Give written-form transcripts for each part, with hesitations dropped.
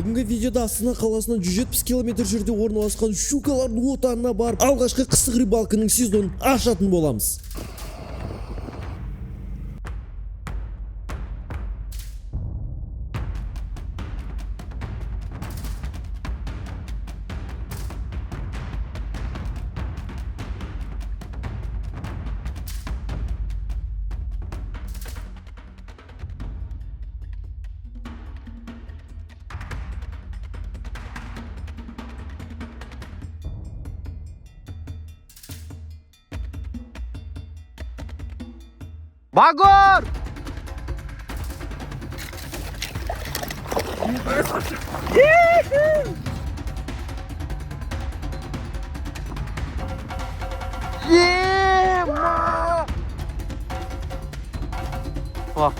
Бүгінгі видеода Астана қаласынан 170 км жерде орналасқан щукалардың отанына барып, алғашқы қысық рыбалканың сезонын ашатын боламыз. Багор! Ема! Вах.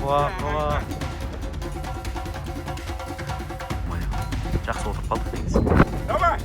Жақсы отырып қалдық негізі. Давай!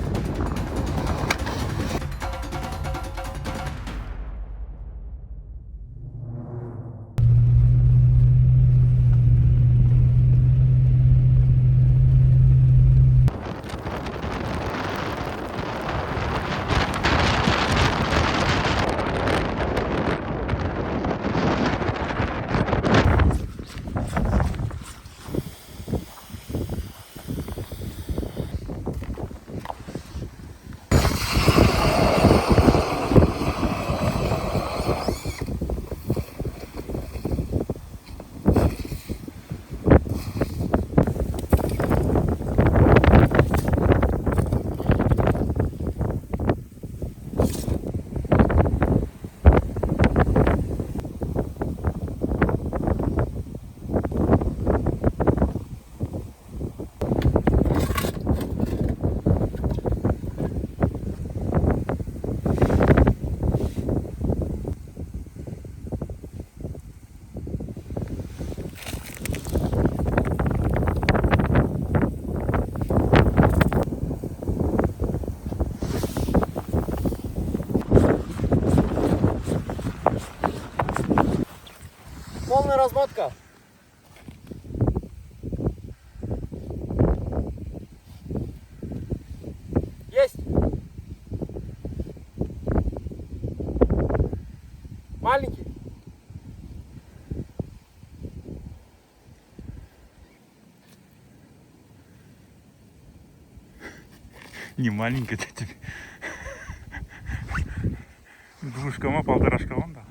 Полная размотка. Есть. Маленький. Не маленькая тебе. Двушка, полторашка вон да.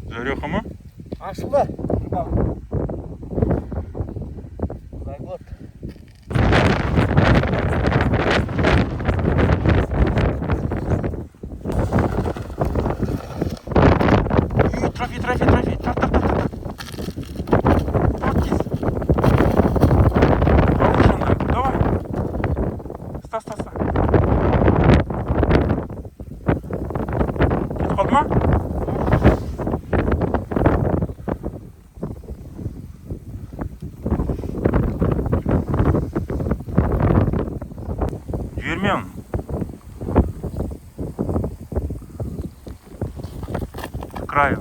Жареха ма? Ашылды. Заглот. Трофей. Так. Вот здесь. Повышенно. Давай. Ста. Кетіп қалды ма? Жіберме оны. К краю.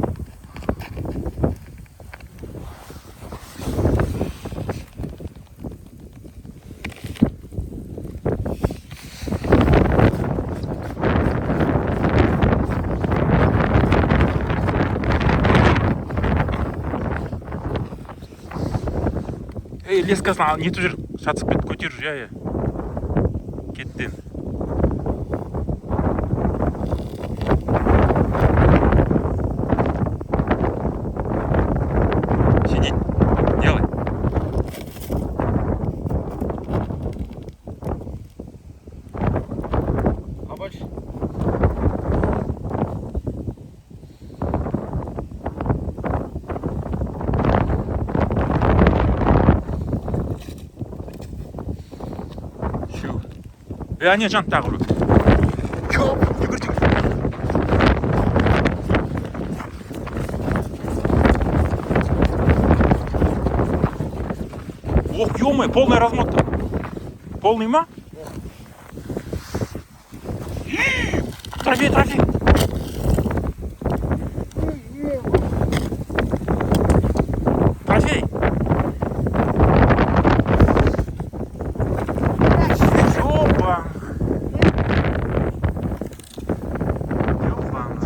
Лескасын нетіп жүр, шатысып кетті, көтер жүр, иә. Кеттен. Сидеть, делай. А больше? Нет, жан тағы бір. Жүгір. Ох, ё-моё, полный размотка. Полный ма? Трофей, трофей. Трофей. Опа. Ёбан.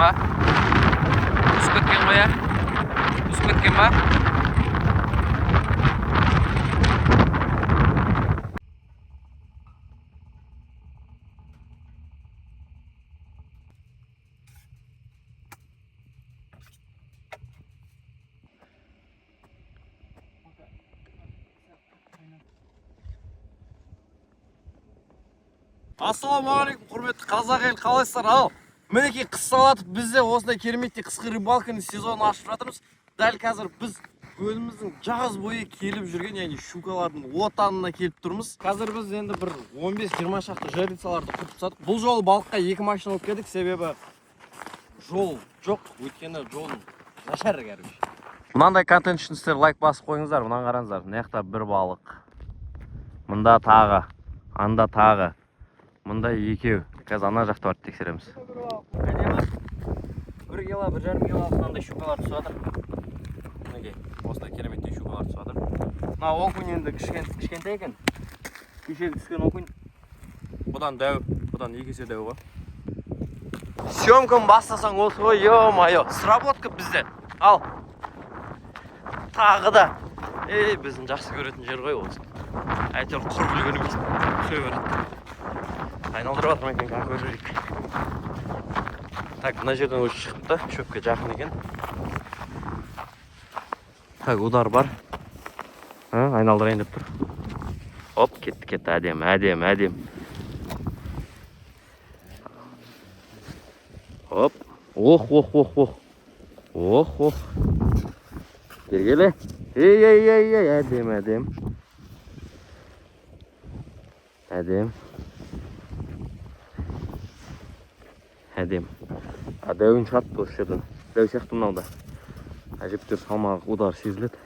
Ba? Usut ketken ba ya? Usut ketken ba? Ассалаумағалейкум, құрметті қазақ ел, қалайсыздар? Ал, мінекей қыс салатып бізде осындай кереметтей қысқы рыбалканың сезонын ашып жатырмыз. Дәл қазір біз көліміздің жаз бойы келіп жүрген, яғни щукалардың отанына келіп тұрмыз. Қазір біз енді бір 15-20 шақты жерлицаларды құртып тастадық. Бұл жолы балыққа 2 машина алып келдік, себебі жол жоқ, өйткені жолың нашар, короче. Мынандай контент үшін сіздер лайк басып қойыңыздар, мынаны қараңыздар. Мына жақта бір балық. Мында тағы, анда тағы. Мында екеу. Қазір ана жақта барып тексереміз. 1 кило, 1,5 кило мынандай щукалар түсіп жатыр. Мінекей, осындай кереметтей щукалар түсіп жатыр. Мына окунь енді кішкентай екен. Кешегі түскен окунь. Бұдан дәу, бұдан 2 есе дәу ғой. Съемканы бастасаң осы ғой, ё-моё. Сработка бізде. Ал. Тағы да. Біздің жақсы көретін жер ғой осы. Әйтеуір құр білгеніміз түсе береді. Айналдырып жатырмын екен, как көрейік. Так, мына жерден өзі шығыпты, шөпке жақын екен. Так, удар бар. Айналдырайын деп тұр. Оп, кетті, әдем, әдем, әдем. Оп, ох, ох, ох, ох. Ох, ох. Бергелі. Ей, әдем, әдем. Әдем. Әдем. Дәуін шатты осы жерден. Дәу сияқты мынауда. Әжептер салмағы удар сезіледі.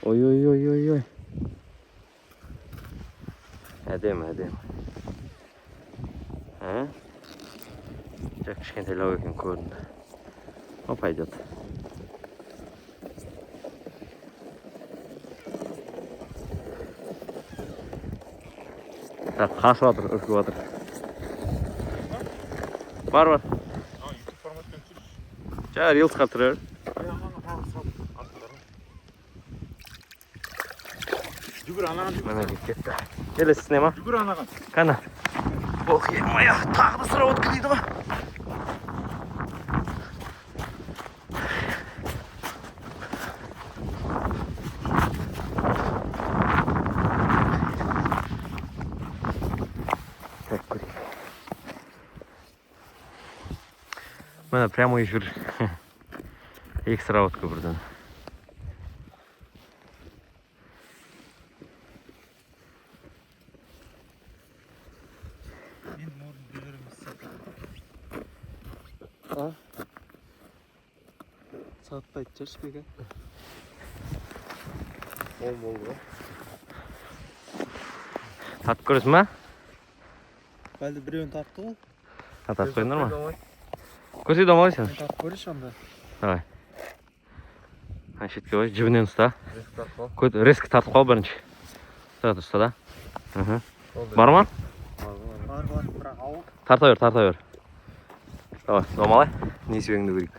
Ой. Әдем, әдем. Жақ кішкентайлау екен көрінді. Оп, айдет. Так, қашып жатыр, үркіп жатыр. Бар. Жа, рилс қатырыр. Жүгір анаған жүгір. Мына кетті. Келесісіне ма? Жүгір анаған. Қана. Ох, емай, тағы да сыра отқа дейді ма? Мына прямой эфир. Екі сыработка бірден. Сатпай жүрші беке. Ол. Тартып көресің ба? Бәлді біреуін тартты ғой. Тартып қойыңдар ма? Көрсей домалай сен. Тартып көрші анда. Давай. Шетке қой, жібінен ұста. Резкі тартып қал бірінші. Ұста да. Бар ма? Бар, бірақ ауыр. Тарта бер. Давай, домалай. Несібеңді көрейік.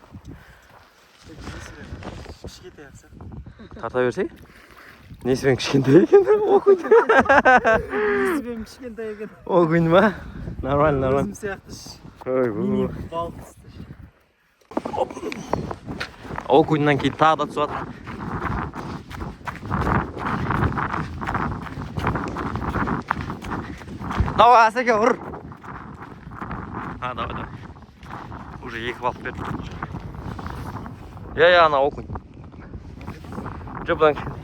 Кішкентай ақса. Тарта берсей? Несібең кішкентай екен. Несібем кішкентай екен. Окунь ма? Нормально. Өзім сияқты мини балық түсті. Окуньнан кейін тағы да түсіп жатыр. Давай, Асеке, ұр! Давай. Уже екі балық берді. Я, ана окунь. Жоқ, бұдан кішкентай.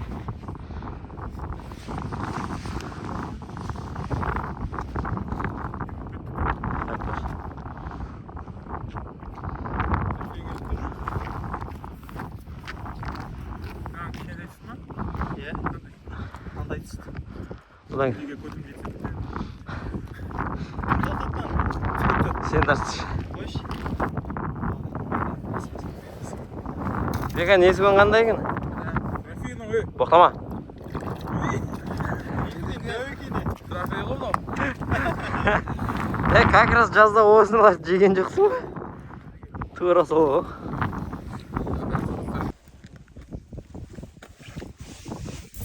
Қандай түсті? Бұдан сен тартшы. Қойшы. Бека, несібің қандай екен? Боқтама. Как раз жазда осыны жеген жоқсың ба? Тура сол ғой.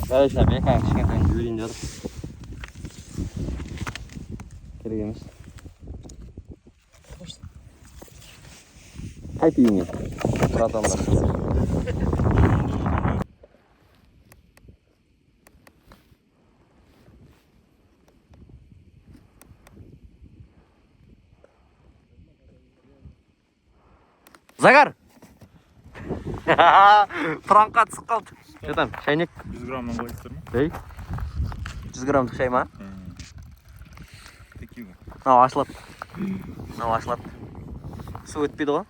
Дәлеші, бека кішкентайын жіберейін жатыр. Керек емес. Қайт үйіңе. Братандар. Загар! Франкқа түсіп қалды. Что там, шайнек? 100 граммнан қойыптыр ма? Ей? 100 граммдық шай ма? Текила. Мынау ашылады. Су өтпейді ғой?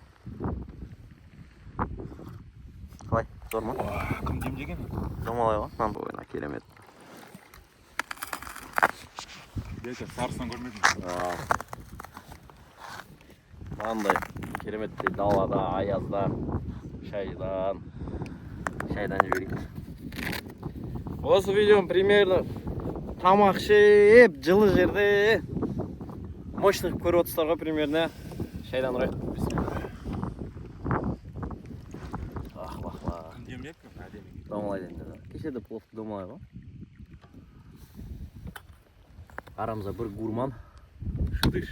Қалай, зор ма? Кім демдеген? Домалай ғой? Мынаны ойына керемет. Бека, сарысынан көрмедім. Мынандай кереметтей далада, аязда, шайдан жіберейік. Осы видеом примерно тамақ жеп, жылы жерде мощных көріп отырсыздар ғой примерно. Шайдан ұрайық. Кім демдеп? Әдемі. Домалай дейді. Кеше де пловты домалай ғой. Арамызда бір гурман. Шыдыш.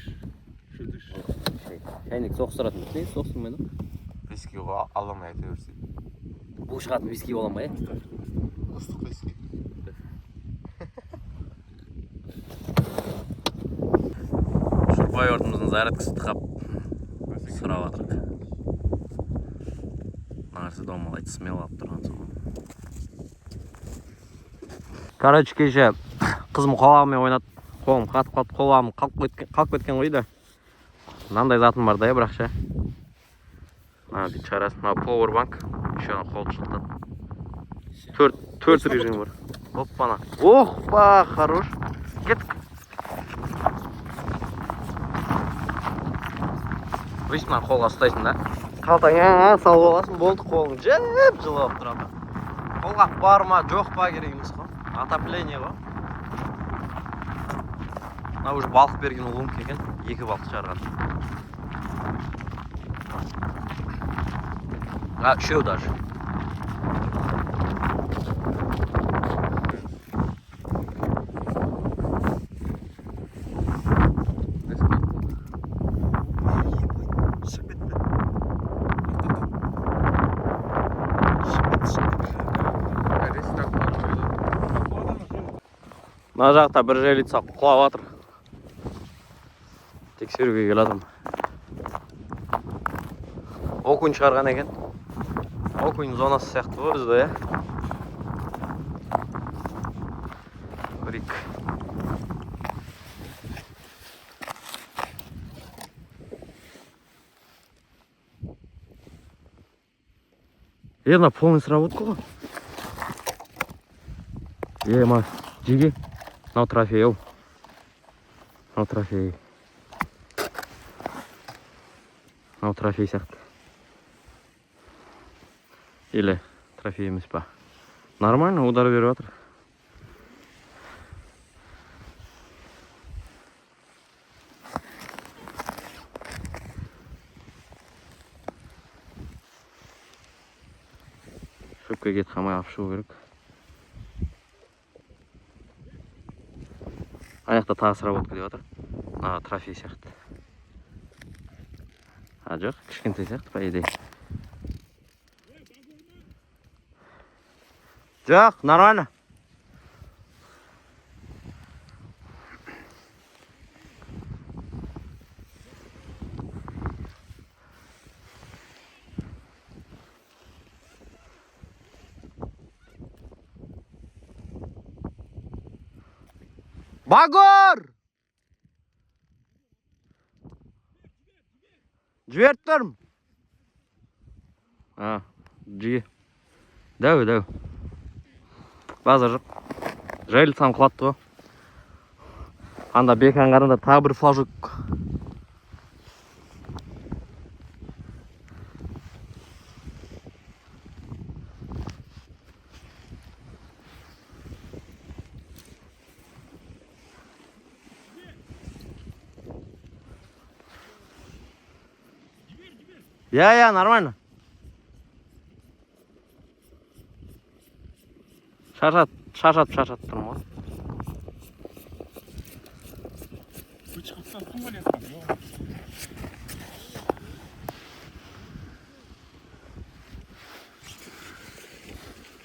Шайнек соқсыратын. Не соқсырмайды? Виски аламай айта берсей. Бұл шығатын виски бола ма, е? Ыстық виски. Шұрпай ортымыздың зарядкасы тықап сұрап атырық. Нағырсы домалайды, смел алып тұрған соң. Короче, кеше қызым қолағымен ойнады. Қолым қатып қалды, қолағым қалып кеткен ғой да. Мынандай затым бар да, бірақ ше. Дейді шығарасын. Мына Powerbank. Еще қол жылтады. 4 режим бар. Оппана. Опа, хорош. Кеттік. Өйс, мына қолға ұстайсың да. Қалтаңа салып аласың, болды қолың жеп жылы алып тұрады. Қолғақ бар ма, жоқ па керек емес қой. Отопление ғой. Мына уже балық берген ұлым екен, 2 балық шығарған. Үшеу даже. Мына жақта бір желица құлап жатыр. Тексеруге келатым. Окунь шығарған екен. Окунь зонасы сияқты ғой бізде, е? Көрейік. Мына полный сработка ғой. Ма, жеге. Мынау трофей ау. Мынау трофей. Мынау трофей сияқты. Или трофей емес па. Нормально удар беріп жатыр. Шөпке кет қамай алып шығу керек. Аяқта тағы сработка деп жатыр. Трофей сияқты. Жоқ, кішкентай сияқты по идее. Жоқ, нормально. Багор! Жіберіп тұрмын. Жиге. Дәу. Базар жоқ. Жайлы там құлатты ғой. Анда бекан қарында тағы бір флажок. Я, нормально. Шаршатып тұрмын ғой. Вычықпастан су өлесің.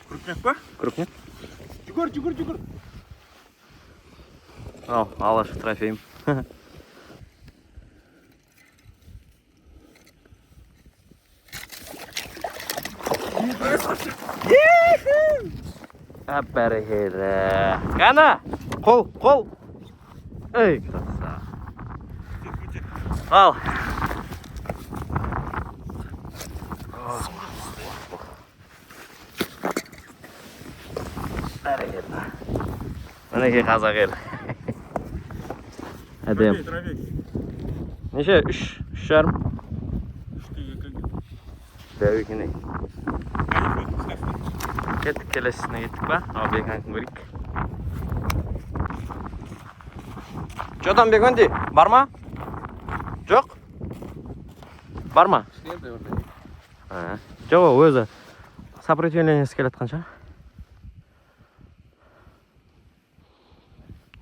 Крупняк па? Крупняк. Жүгір. Алғашқы трофейім. Бәрекелді. Қана! Қол! Эй, красава. Ал. Бәрекелді. Мінекей қазақ ел. Әдем. Неше? 3,5. Дәу екен. Кеттік, келесісіне кеттік ба? Беканкін көрейік. Жодан Беканди, бар ма? Жоқ? Бар ма? Жоқ, өзі сопротивлениесі келатқан шығар.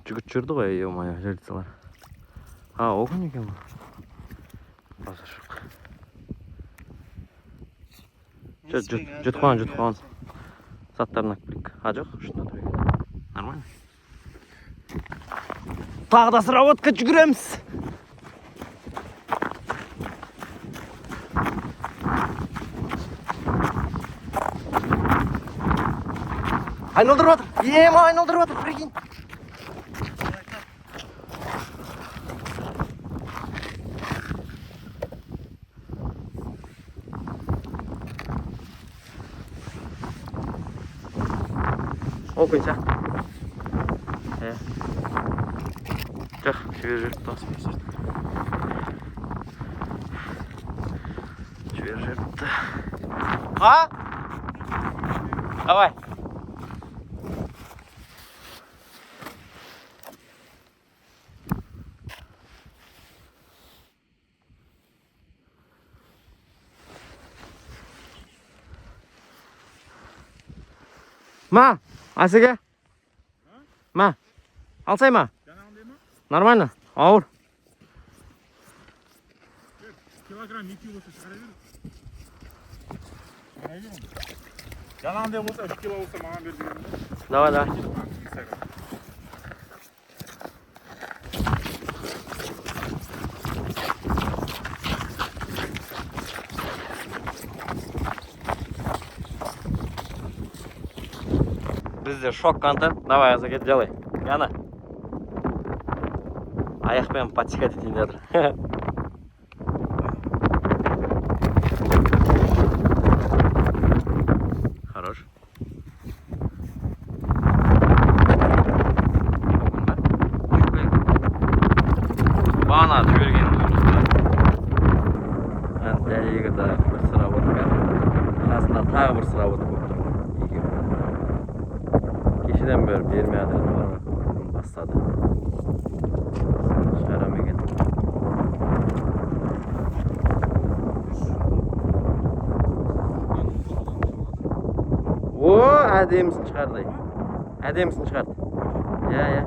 Жүгіт жүрді ғой, ё-моё, жерлицалар. Оғын екен бұл. Базар жоқ. Жұт қойған. Заттарына кірейік. Жоқ, шында тұр екен. Нормально. Тағы да сработка жүгіреміз. Айналдырып жатыр. Айналдырып жатыр, прикинь. Окунь сияқты. Жоқ, жібер жүріпті. Давай. Ма, асеге? Ма, алсай ма? Нормально, ауыр. Килограмм 2 болса шығара бер. Жаңағындай болса 3 кило болса маған бер деген. Давай. Бізде шок контент. Давай, азагет, делай. Яна. Аяқпен подтекать етейін жатыр. kişiden beri vermeye adresim var mı? Bastadı. Çıkaram eken. Oo, ademsin çıkardı. Ademsin çıkardı. Ya.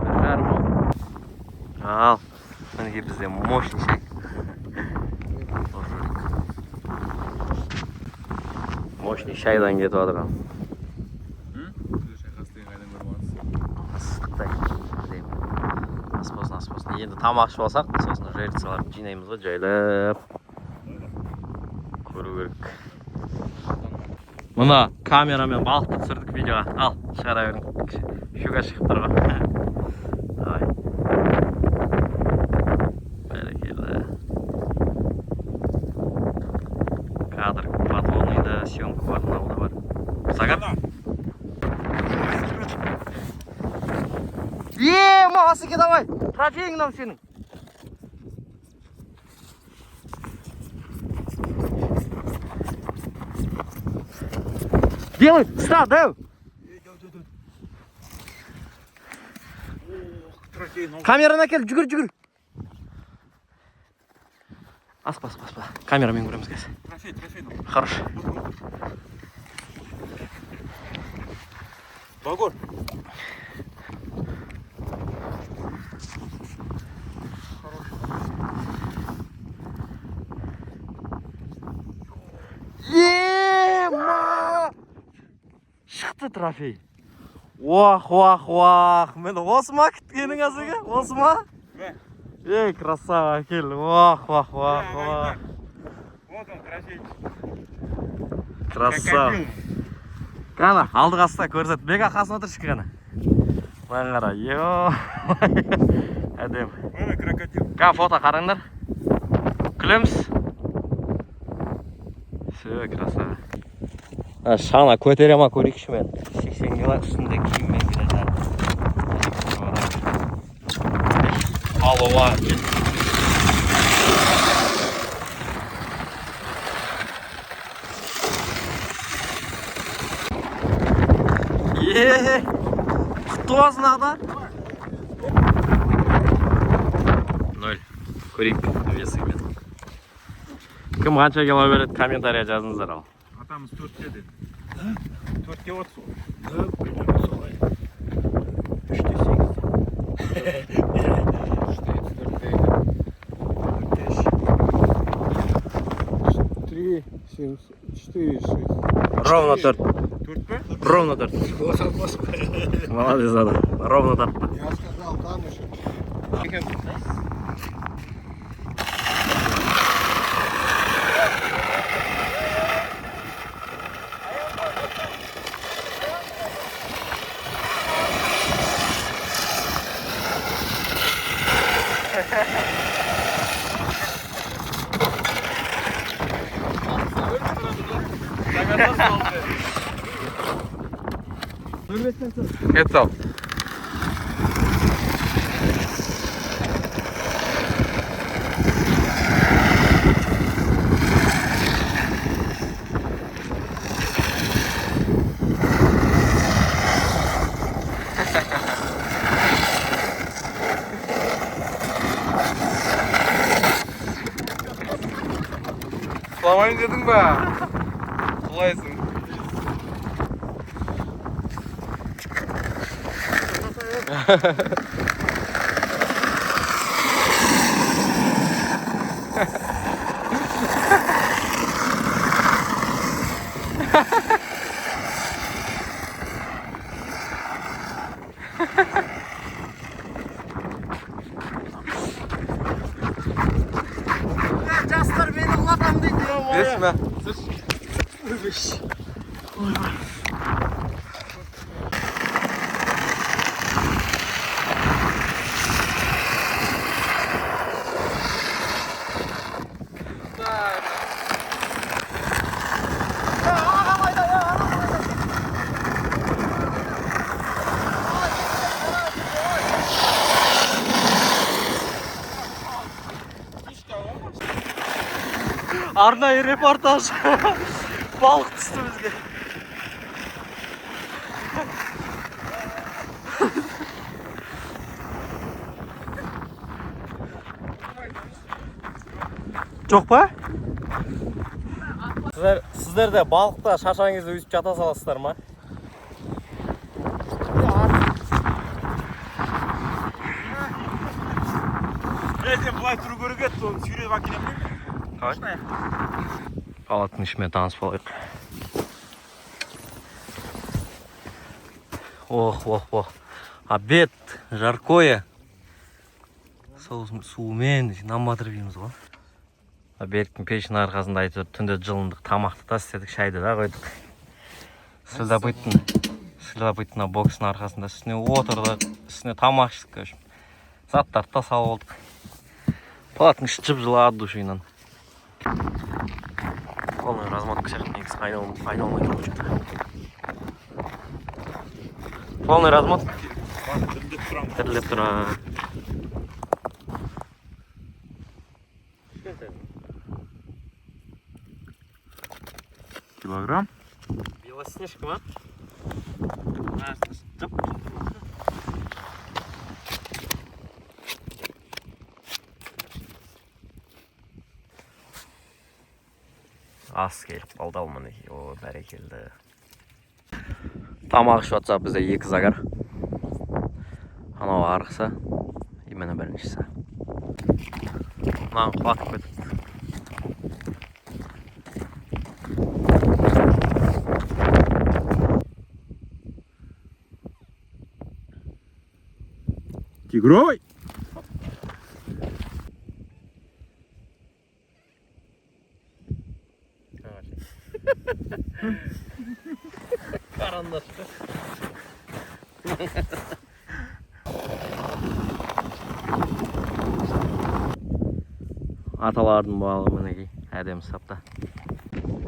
Çıkarım o. Al. Mineki bizde мощный şey. Мощный шайдан кетіп жатыр ал. Ыстықтай. Аспасын. Енді тамақ ішіп алсақ, сосын жертсаларды жинаймыз ғой, жайлап. Көру керек. Мына камерамен балықты түсірдік видеоға. Ал, шығара берің. Щука шығып тұр ғой. Давай. Бәрекелді. Кадр подводный да, съемка бар, мынау да бар. Сағат? Мағасыке давай! Трофейің нам сенің. Делай, став, дәу! Камераны әкел, жүгір. Аспа. Камерамен көреміз қазір. Трофей. Хорош. Багор. Шықты трофей. Уах. Мен осы ма күткенің азығы? Осы ма? Красава, кел. Уах. Вот он, трофей. Красава. Қана, алды қасыда көрсет. Бега қасына отыршы қана. Маған қара. Әдем. Ой, крокодил. Қа фото қараңдар. Күлеміз. Все, красава. Шана көтерема көрейікші мен. 80 кило үстінде киіммен келе жатыр. Алуа. Құтты болсын ағда. 0. Көрейік весімен. Кім қанша кило береді, комментария жазыңыздар ал. Атамыз 4 деді. 4-ке отсу. Ровно 4. 4 пе? Ровно 4. Молодец, Ада. Ровно 4. Я сказал, там еще. Кетсал. Құламайын дедің ба? Құлайсың. Жастар мені ұлатам дейді. Десме. Арнайы репортаж. Балық түсті бізге. Жоқ па? Сіздер де балықта шашаңызды үйіп жата саласыздар ма? Сен былай тұру керек еді, соны сүйреп әкелем бе? Қалай? Палаттың ішімен танысып алайық. Ох. Обед жаркое. Суымен нам батырып ғой. Обедтің пештің арқасында айтып түнде жылындық, тамақты да істедік, шайды да қойдық. Сілдапыттың бокстың арқасында үстіне отырдық, үстіне тамақ іштік. Заттарды да салып олдық. Палаттың іші жып-жылы от душыйнан. Полный размотка сияқты негізі айналмайды ғой что-то. Полный размотка. Тірілеп тұра. Килограмм? Белоснежка ма? Ас келіп қалды ал мінекей. О, бәрекелді. Тамақ ішіп жатса бізде 2 загар. Анау арқысы, имені біріншісі. Мынаған құлатып кетіпті. Тигрой! Қарандашты. Аталардың балығы мінекей, әдемі сапта.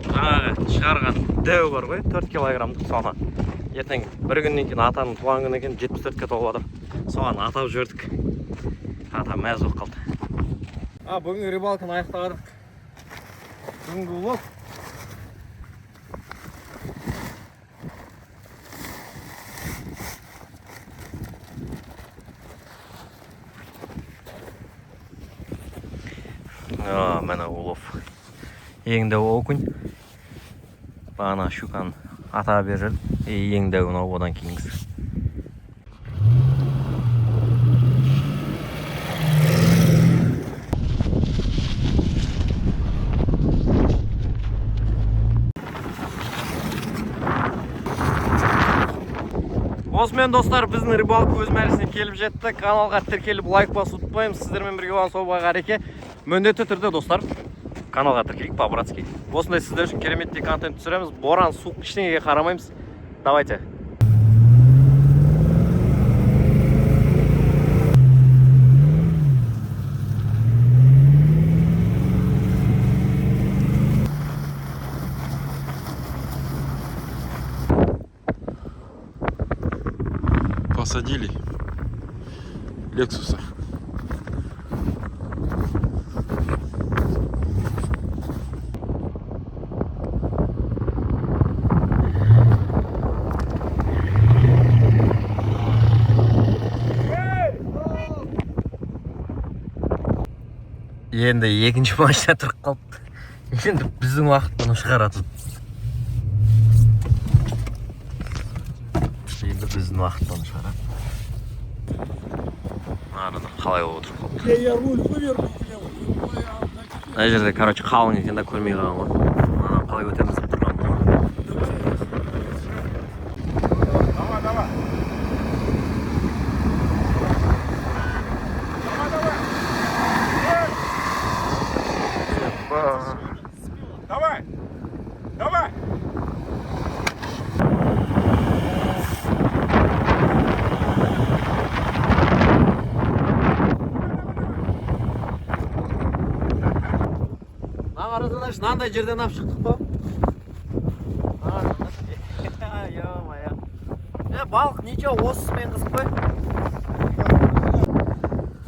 Жаңағы шығарған дәу бар ғой, 4 килограммдық соны. Ертең бір күннен кейін атаның туған күні екен 74-ке толып жатыр. Соған атап жүрдік. Ата мәз болып қалды. Бүгінгі рыбалканы аяқтадық. Бүгінгі влог. Мәні улов. Ең дәу окунь. Бағана щуканы ата беріп, ең дәуін одан кейінгісі. Осымен достар, біздің рыбалка өз мәресіне келіп жетті. Каналға тіркеліп лайк басып ұтпаймыз. Сіздермен бірге болған Собай Қареке. Міндетті түрде достар, каналға тіркелейік по-братски. Осындай сіздер үшін кереметтей контент түсіреміз. Боран, суық, ештеңеге қарамаймыз. Давайте. Посадили Лексуса. Енді екінші машина тұрып қалды. Енді біздің уақыттан шығарады. Енді біздің уақыттан шығарады. Арада қалай отырып қалды. Мына жерде, короче, қалың екен да көрмей қалған ғой. Ана қалай өтеміз деп тұрған ғой. Давай! Давай! Мынандай жерден ап шықтық қой. Балық ничего, осысымен қызық қой.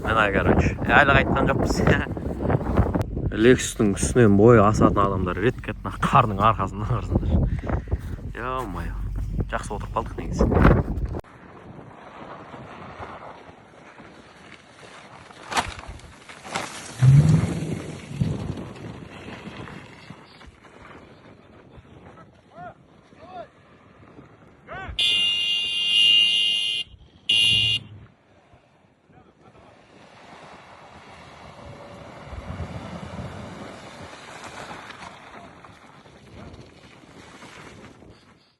Мына, короче, әлі қайтқан жоқпыз. Лексустың үстінен бойы асатын адамдар редко қардың арқасында қарсыңдар. Ё-моё. жақсы отырып қалдық негізі.